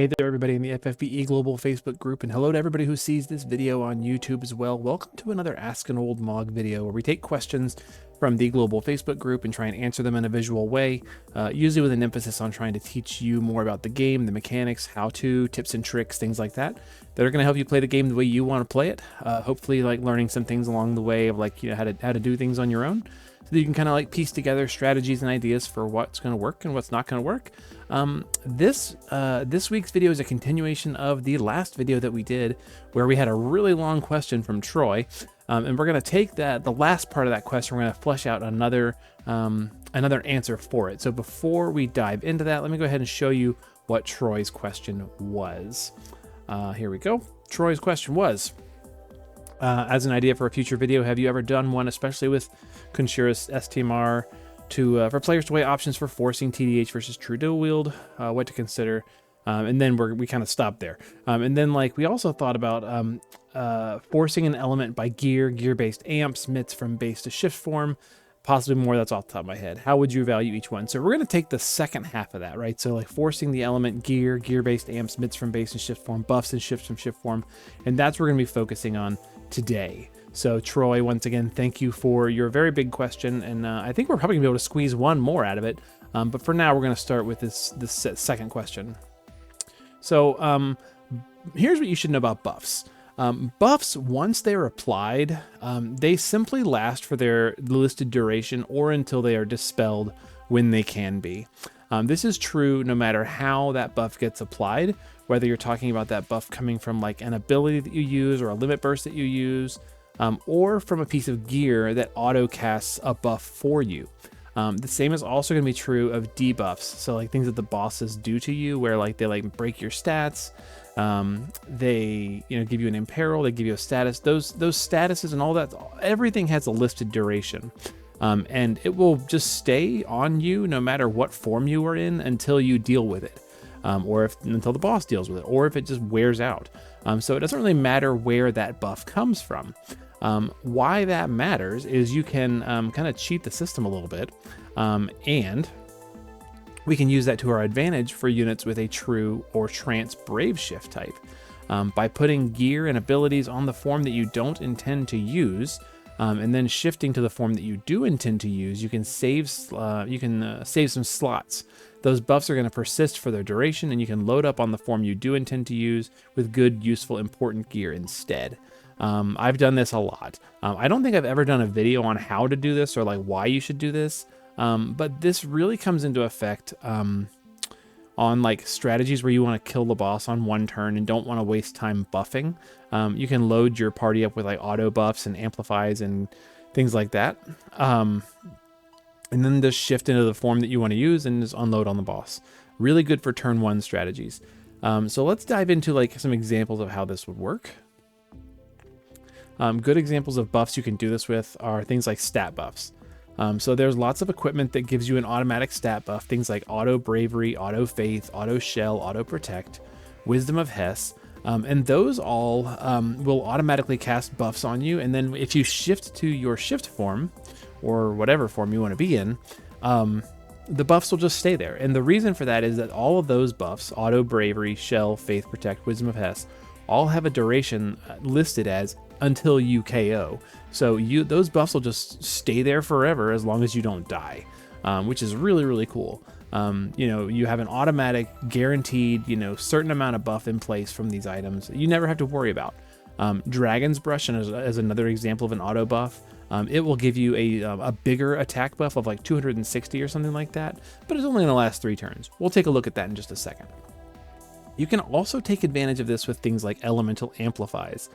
Hey there, everybody in the FFBE Global Facebook group, and hello to everybody who sees this video on YouTube as well. Welcome to another Ask an Old Mog video where we take questions from the global Facebook group and try and answer them in a visual way, usually with an emphasis on trying to teach you more about the game, the mechanics, how-to, tips and tricks, things like that are going to help you play the game the way you want to play it. Hopefully, like learning some things along the way of how to do things on your own, so that you can kind of like piece together strategies and ideas for what's going to work and what's not going to work. This week's video is a continuation of the last video that we did, where we had a really long question from Troy, and we're going to take the last part of that question. We're going to flesh out another answer for it. So before we dive into that, let me go ahead and show you what Troy's question was. Here we go. Troy's question was, as an idea for a future video, have you ever done one, especially with Consuris STMR, for players to weigh options for forcing TDH versus true dual wield, what to consider, and then we kind of stopped there. And then we also thought about forcing an element by gear-based amps, mitts from base to shift form, possibly more. That's off the top of my head. How would you value each one? So we're going to take the second half of that, right? So forcing the element, gear-based amps, mitts from base and shift form, buffs and shifts from shift form, and that's what we're going to be focusing on today. So Troy, once again, thank you for your very big question, and I think we're probably gonna be able to squeeze one more out of it. But for now, we're gonna start with this second question. So here's what you should know about buffs. Buffs, once they're applied, they simply last for their listed duration or until they are dispelled when they can be. This is true no matter how that buff gets applied, whether you're talking about that buff coming from an ability that you use or a limit burst that you use, or from a piece of gear that auto casts a buff for you. The same is also going to be true of debuffs. So things that the bosses do to you, where they break your stats, they give you an imperil, they give you a status. Those statuses and all that, everything has a listed duration, and it will just stay on you no matter what form you are in until you deal with it, or until the boss deals with it, or if it just wears out. So it doesn't really matter where that buff comes from. Why that matters is you can kind of cheat the system a little bit, and we can use that to our advantage for units with a true or trance brave shift type. By putting gear and abilities on the form that you don't intend to use, and then shifting to the form that you do intend to use, you can save some slots. Those buffs are going to persist for their duration, and you can load up on the form you do intend to use with good, useful, important gear instead. I've done this a lot. I don't think I've ever done a video on how to do this or why you should do this, but this really comes into effect on strategies where you want to kill the boss on one turn and don't want to waste time buffing. You can load your party up with auto buffs and amplifies and things like that, and then just shift into the form that you want to use and just unload on the boss. Really good for turn one strategies. So let's dive into some examples of how this would work. Good examples of buffs you can do this with are things like stat buffs. So there's lots of equipment that gives you an automatic stat buff, things like auto bravery, auto faith, auto shell, auto protect, wisdom of Hess, and those all will automatically cast buffs on you. And then if you shift to your shift form, or whatever form you want to be in, the buffs will just stay there. And the reason for that is that all of those buffs, auto bravery, shell, faith, protect, wisdom of Hess, all have a duration listed as until you KO. So those buffs will just stay there forever as long as you don't die, which is really, really cool. You have an automatic guaranteed, certain amount of buff in place from these items that you never have to worry about. Dragon's Brush is another example of an auto buff. It will give you a bigger attack buff of 260 or something like that, but it's only going to last 3 turns. We'll take a look at that in just a second. You can also take advantage of this with things like elemental amplifies.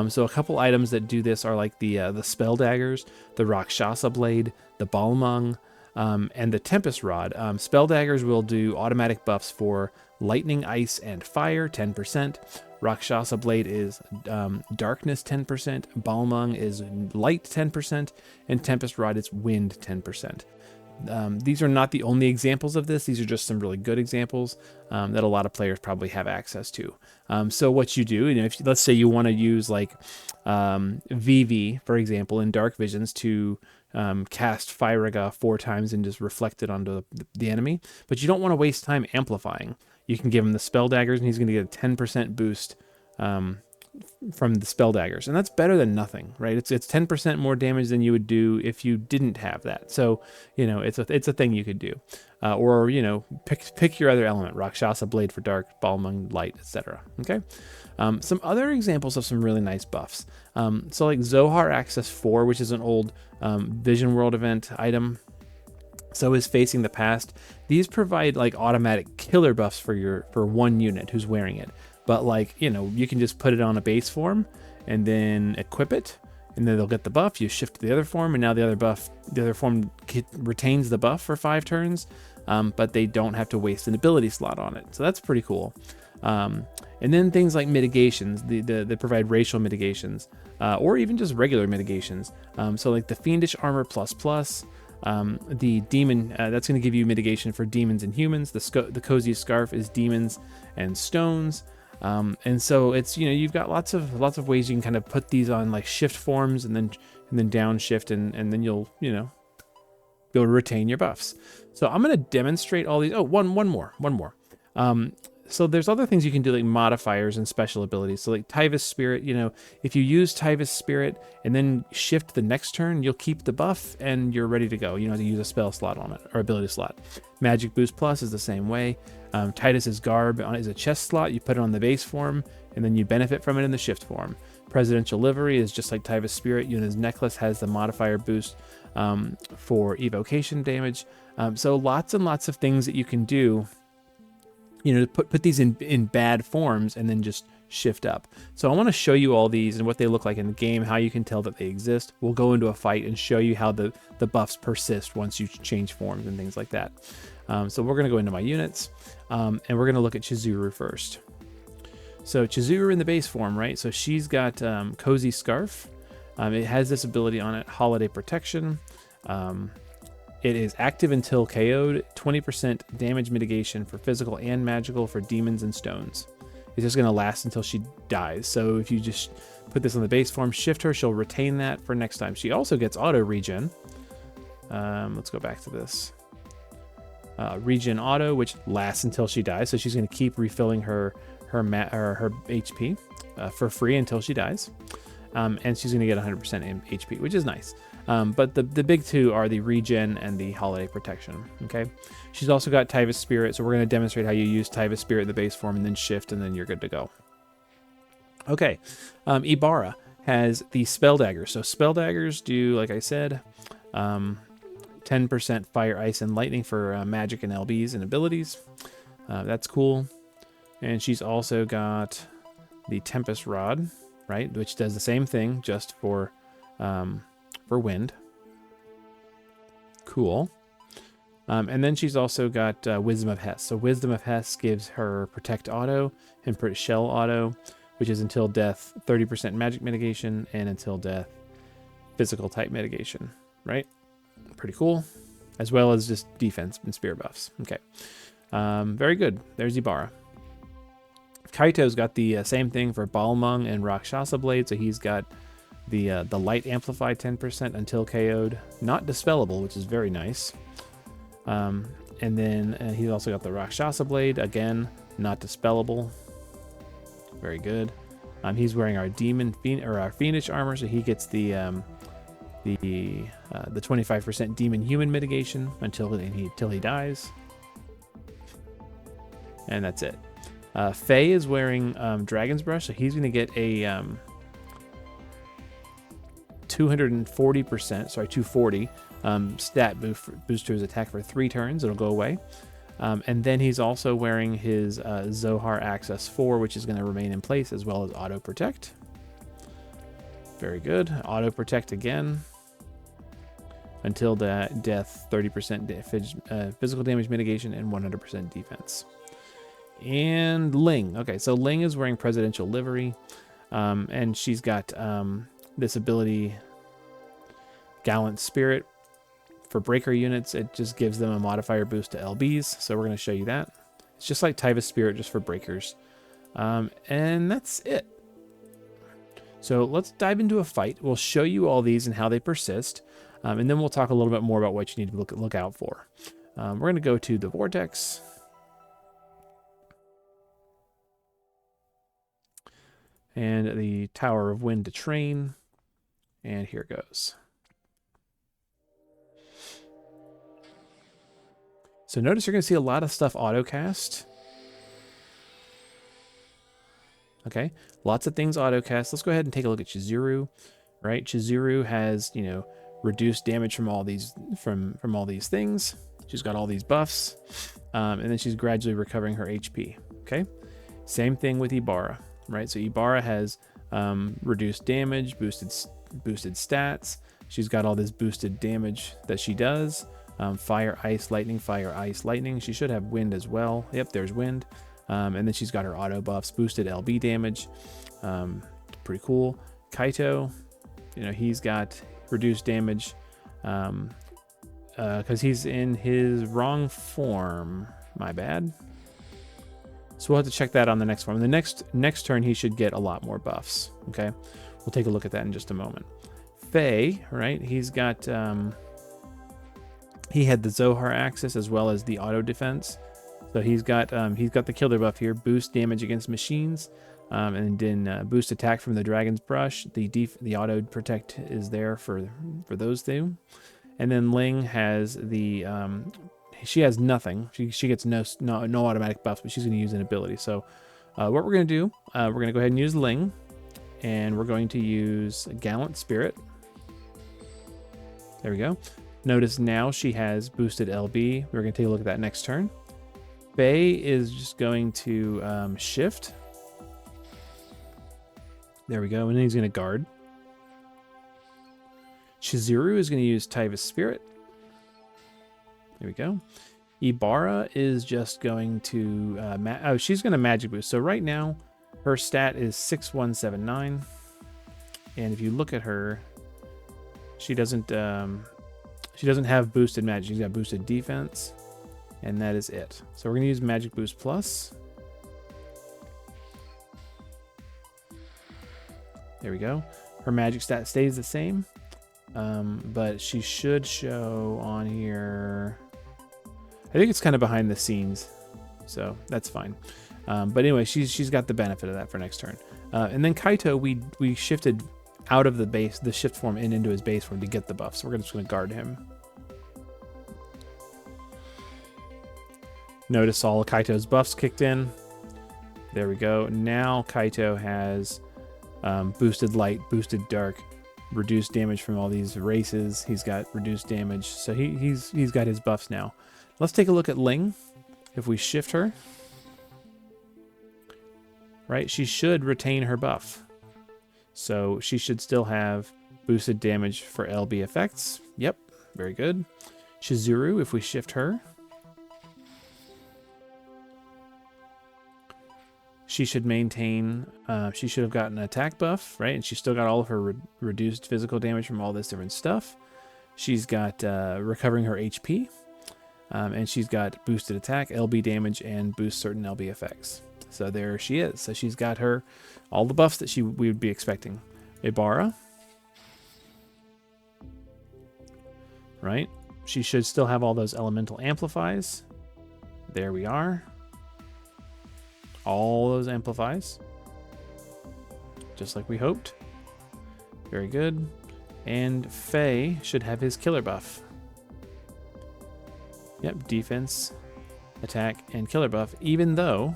So a couple items that do this are the spell daggers, the Rakshasa blade, the Balmung, and the Tempest rod. Spell daggers will do automatic buffs for lightning, ice, and fire, 10%. Rakshasa blade is darkness, 10%. Balmung is light, 10%, and Tempest rod is wind, 10%. These are not the only examples of this. These are just some really good examples that a lot of players probably have access to. So what you do, if let's say you want to use VV, for example, in Dark Visions to cast Fyraga 4 times and just reflect it onto the enemy, but you don't want to waste time amplifying. you can give him the spell daggers, and he's going to get a 10% boost from the spell daggers, and that's better than nothing, right? It's 10% more damage than you would do if you didn't have that. So, you know, it's a thing you could do, or, you know, pick your other element: Rakshasa Blade for dark, Balmung light, etc. Okay. Some other examples of some really nice buffs. So like Zohar Access 4, which is an old Vision World event item. So is Facing the Past. These provide like automatic killer buffs for one unit who's wearing it. But like, you know, you can just put it on a base form and then equip it, and then they'll get the buff. You shift to the other form, and now the other form retains the buff for 5 turns, but they don't have to waste an ability slot on it. So that's pretty cool. And then things like mitigations, they provide racial mitigations, or even just regular mitigations. So like the Fiendish Armor ++, the Demon, that's going to give you mitigation for demons and humans. The Cozy Scarf is demons and stones. And so it's, you know, you've got lots of ways you can kind of put these on like shift forms, and then downshift, and then you'll, you know, be able to retain your buffs. So I'm going to demonstrate all these. Oh, one more. So there's other things you can do, like modifiers and special abilities. So like Tyvis Spirit, you know, if you use Tyvis Spirit and then shift the next turn, you'll keep the buff and you're ready to go. You don't have to use a spell slot on it or ability slot. Magic Boost Plus is the same way. Titus's Garb is a chest slot. You put it on the base form, and then you benefit from it in the shift form. Presidential Livery is just like Tyvis Spirit. Yuna's Necklace has the modifier boost for evocation damage. So lots and lots of things that you can do, you know, to put these in bad forms and then just shift up. So I want to show you all these and what they look like in the game, how you can tell that they exist. We'll go into a fight and show you how the buffs persist once you change forms and things like that. So we're going to go into my units, and we're going to look at Chizuru first. So Chizuru in the base form, right? So she's got Cozy Scarf. It has this ability on it, Holiday Protection. It is active until KO'd, 20% damage mitigation for physical and magical for demons and stones. It's just going to last until she dies. So if you just put this on the base form, shift her, she'll retain that for next time. She also gets auto regen. Let's go back to this. Regen auto, which lasts until she dies. So she's going to keep refilling her HP for free until she dies. And she's going to get 100% in HP, which is nice. But the big two are the regen and the holiday protection. Okay, she's also got Tyvis Spirit, so we're going to demonstrate how you use Tyvis Spirit in the base form, and then shift, and then you're good to go. Okay, Ibarra has the spell daggers. So spell daggers do, like I said, 10% fire, ice, and lightning for magic and LBs and abilities. That's cool. And she's also got the Tempest Rod, right, which does the same thing, just for wind. Cool. And then she's also got Wisdom of Hess. So Wisdom of Hess gives her Protect Auto and Shell Auto, which is until death 30% magic mitigation, and until death physical type mitigation, right? Pretty cool. As well as just defense and spear buffs. Okay. Very good. There's Ibarra. Kaito's got the same thing for Balmung and Rakshasa Blade, so he's got the light amplify 10% until KO'd, not dispellable, which is very nice. And then he's also got the Rakshasa Blade, again, not dispellable. Very good. He's wearing our our Fiendish armor, so he gets the 25% demon human mitigation until he dies. And that's it. Faye is wearing Dragon's Brush, so he's going to get a 240 stat boost to his attack for 3 turns. It'll go away. And then he's also wearing his Zohar Access 4, which is going to remain in place, as well as Auto Protect. Very good. Auto Protect again. Until death, 30% physical damage mitigation and 100% defense. And Ling. Okay, so Ling is wearing Presidential Livery. And she's got this ability, Gallant Spirit. For breaker units, it just gives them a modifier boost to LBs, so we're going to show you that. It's just like Tyvis Spirit, just for breakers. And that's it. So let's dive into a fight. We'll show you all these and how they persist, and then we'll talk a little bit more about what you need to look out for. We're going to go to the Vortex. And the Tower of Wind to train. And here goes. So notice you're going to see a lot of stuff autocast. Okay, lots of things autocast. Let's go ahead and take a look at Chizuru. Right, Chizuru has, you know, reduced damage from all these from all these things. She's got all these buffs, and then she's gradually recovering her HP. Okay, same thing with Ibarra. Right, so Ibarra has reduced damage, boosted stats. She's got all this boosted damage that she does. Fire, ice, lightning, fire, ice, lightning. She should have wind as well. Yep, there's wind. And then she's got her auto buffs, boosted LB damage. Pretty cool. Kaito, you know, he's got reduced damage because he's in his wrong form. My bad. So we'll have to check that on the next form. The next turn, he should get a lot more buffs. Okay, we'll take a look at that in just a moment. Faye, right? He's got he had the Zohar axis as well as the auto defense. So he's got the killer buff here, boost damage against machines, and then boost attack from the Dragon's Brush. The auto protect is there for those two, and then Ling has the she has nothing. She gets no automatic buffs, but she's going to use an ability. So what we're going to do, we're going to go ahead and use Ling, and we're going to use Gallant Spirit. There we go. Notice now she has boosted LB. We're going to take a look at that next turn. Faye is just going to shift. There we go. And then he's going to guard. Chizuru is going to use Typhus Spirit. There we go. Ibarra is just going to... she's going to Magic Boost. So right now, her stat is 6179. And if you look at her, she doesn't have boosted magic. She's got boosted defense. And that is it. So we're going to use Magic Boost Plus. There we go. Her magic stat stays the same. But she should show on here... I think it's kind of behind the scenes. So that's fine. But anyway, she's got the benefit of that for next turn. And then Kaito, we shifted out of the shift form and into his base form to get the buff. So we're just going to guard him. Notice all of Kaito's buffs kicked in. There we go. Now Kaito has boosted light, boosted dark, reduced damage from all these races. He's got reduced damage. So he's got his buffs now. Let's take a look at Ling. If we shift her, right, she should retain her buff. So she should still have boosted damage for LB effects. Yep, very good. Chizuru, if we shift her, she should maintain, she should have gotten an attack buff, right? And she's still got all of her reduced physical damage from all this different stuff. She's got recovering her HP. And she's got boosted attack, LB damage, and boost certain LB effects. So there she is. So she's got all the buffs that we would be expecting. Ibarra, right? She should still have all those elemental amplifies. There we are. All those amplifies, just like we hoped. Very good. And Faye should have his killer buff. Yep, defense, attack, and killer buff, even though,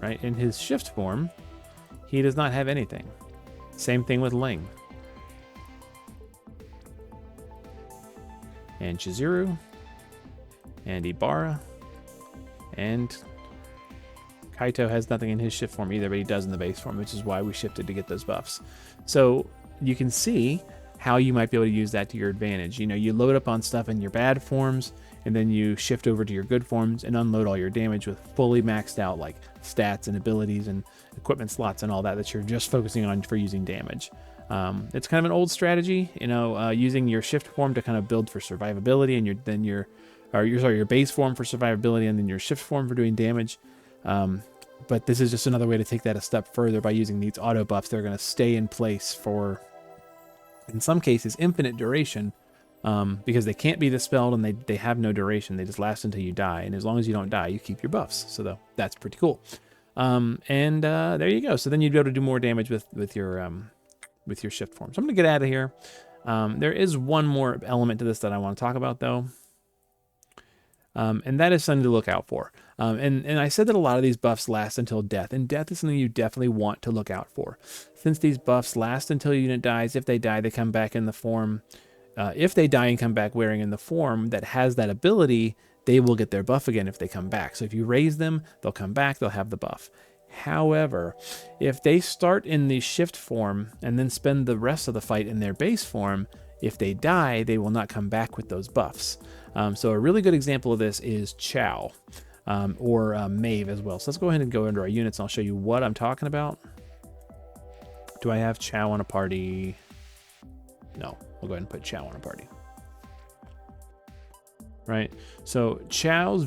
right, in his shift form, he does not have anything. Same thing with Ling. And Chizuru, and Ibarra, and Kaito has nothing in his shift form either, but he does in the base form, which is why we shifted to get those buffs. So you can see how you might be able to use that to your advantage. You know, you load up on stuff in your bad forms, and then you shift over to your good forms and unload all your damage with fully maxed out like stats and abilities and equipment slots and all that you're just focusing on for using damage. It's kind of an old strategy, you know, using your shift form to kind of build for survivability, and your base form for survivability, and then your shift form for doing damage. But this is just another way to take that a step further by using these auto buffs. They're going to stay in place for, in some cases, infinite duration, because they can't be dispelled and they have no duration. They just last until you die. And as long as you don't die, you keep your buffs. So that's pretty cool. There you go. So then you'd be able to do more damage with your shift form. So I'm gonna get out of here. There is one more element to this that I want to talk about though. And that is something to look out for. And I said that a lot of these buffs last until death, and death is something you definitely want to look out for. Since these buffs last until your unit dies, if they die, they come back in the form. If they die and come back wearing in the form that has that ability, they will get their buff again if they come back. So if you raise them, they'll come back, they'll have the buff. However, if they start in the shift form and then spend the rest of the fight in their base form, if they die, they will not come back with those buffs. So a really good example of this is Chow, or Maeve as well. So let's go ahead and go into our units and I'll show you what I'm talking about. Do I have Chow on a party? No, we'll go ahead and put Chow on a party. Right, so Chow's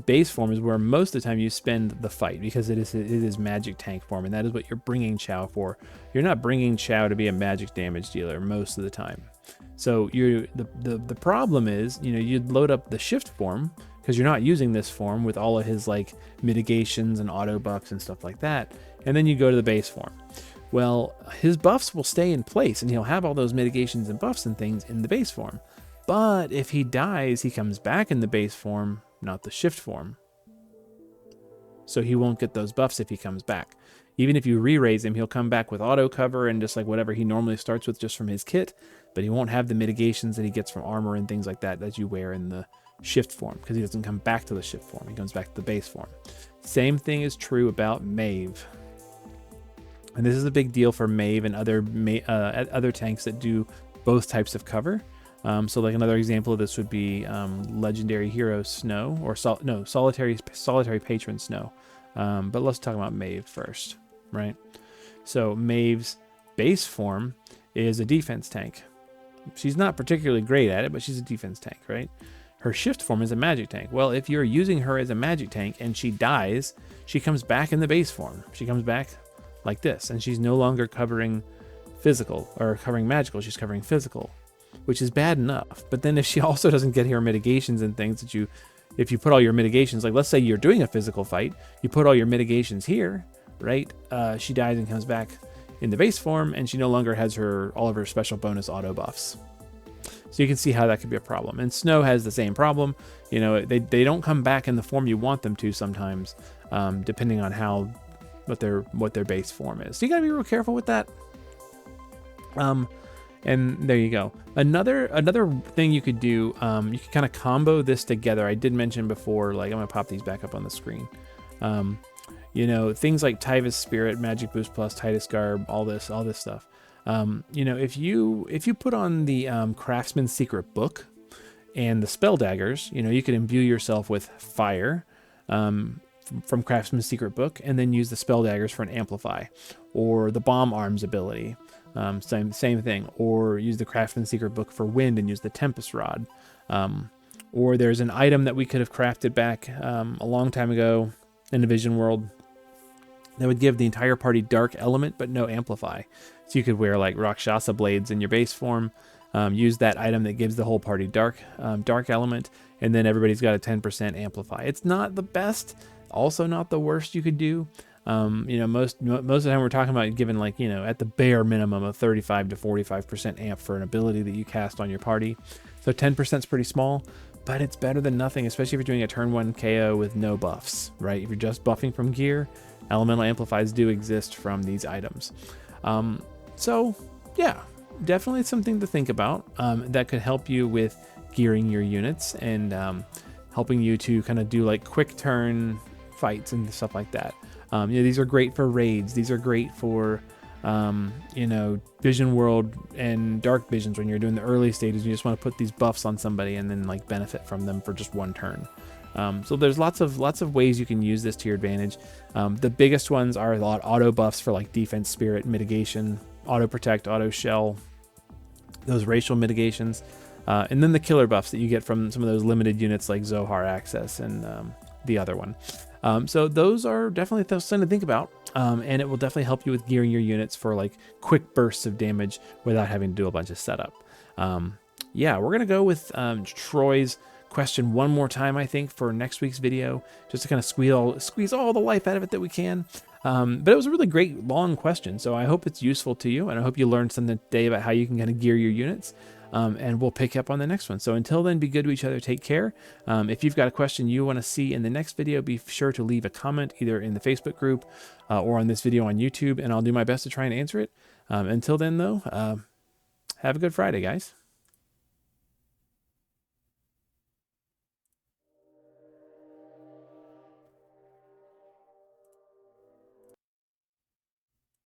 base form is where most of the time you spend the fight, because it is magic tank form, and that is what you're bringing Chow for. You're not bringing Chow to be a magic damage dealer most of the time. So the problem is, you'd load up the shift form because you're not using this form with all of his like mitigations and auto buffs and stuff like that, and then you go to the base form. Well, his buffs will stay in place and he'll have all those mitigations and buffs and things in the base form. But if he dies, he comes back in the base form, not the shift form. So he won't get those buffs if he comes back. Even if you re-raise him, he'll come back with auto cover and just like whatever he normally starts with just from his kit, but he won't have the mitigations that he gets from armor and things like that you wear in the shift form, because he doesn't come back to the shift form. He comes back to the base form. Same thing is true about Maeve. And this is a big deal for Maeve and other tanks that do both types of cover. So like another example of this would be Legendary Hero Snow, or Solitary Patron Snow. But let's talk about Maeve first, right? So Maeve's base form is a defense tank. She's not particularly great at it, but she's a defense tank, right? Her shift form is a magic tank. Well, if you're using her as a magic tank and she dies, she comes back in the base form. She comes back like this, and she's no longer covering physical or covering magical, she's covering physical, which is bad enough. But then if she also doesn't get her mitigations and things that if you put all your mitigations, like let's say you're doing a physical fight, you put all your mitigations here, right? She dies and comes back in the base form, and she no longer has all of her special bonus auto buffs. So you can see how that could be a problem. And Snow has the same problem. They don't come back in the form you want them to sometimes, depending on what their base form is. So you gotta be real careful with that. And there you go. Another thing you could do, you could kind of combo this together. I did mention before, like I'm gonna pop these back up on the screen. Things like Tyvis Spirit, Magic Boost Plus, Titus Garb, all this stuff. If you put on the Craftsman's Secret Book and the Spell Daggers, you could imbue yourself with fire from Craftsman's Secret Book, and then use the Spell Daggers for an Amplify, or the Bomb Arms ability. Same thing, or use the Craftsman's Secret Book for wind and use the Tempest Rod. Or there's an item that we could have crafted back a long time ago in the Vision World that would give the entire party Dark Element but no Amplify. So you could wear like Rakshasa Blades in your base form, use that item that gives the whole party Dark Element, and then everybody's got a 10% Amplify. It's not the best, also not the worst you could do. Most of the time we're talking about giving at the bare minimum a 35 to 45% amp for an ability that you cast on your party. So 10% is pretty small, but it's better than nothing, especially if you're doing a turn 1 KO with no buffs, right? If you're just buffing from gear, elemental amplifies do exist from these items. So yeah, definitely something to think about that could help you with gearing your units and helping you to kind of do like quick turn fights and stuff like that. These are great for raids. These are great for, Vision World and Dark Visions when you're doing the early stages. You just want to put these buffs on somebody and then like benefit from them for just one turn. So there's lots of ways you can use this to your advantage. The biggest ones are a lot auto buffs for like defense, spirit, mitigation, auto protect, auto shell, those racial mitigations, and then the killer buffs that you get from some of those limited units like Zohar Access and the other one. So those are definitely something to think about, and it will definitely help you with gearing your units for like quick bursts of damage without having to do a bunch of setup. We're gonna go with Troy's question one more time, I think, for next week's video, just to kind of squeeze all the life out of it that we can. But it was a really great long question, so I hope it's useful to you, and I hope you learned something today about how you can kind of gear your units. And we'll pick up on the next one. So until then, be good to each other. Take care. If you've got a question you want to see in the next video, be sure to leave a comment either in the Facebook group or on this video on YouTube, and I'll do my best to try and answer it. Until then, though, have a good Friday, guys.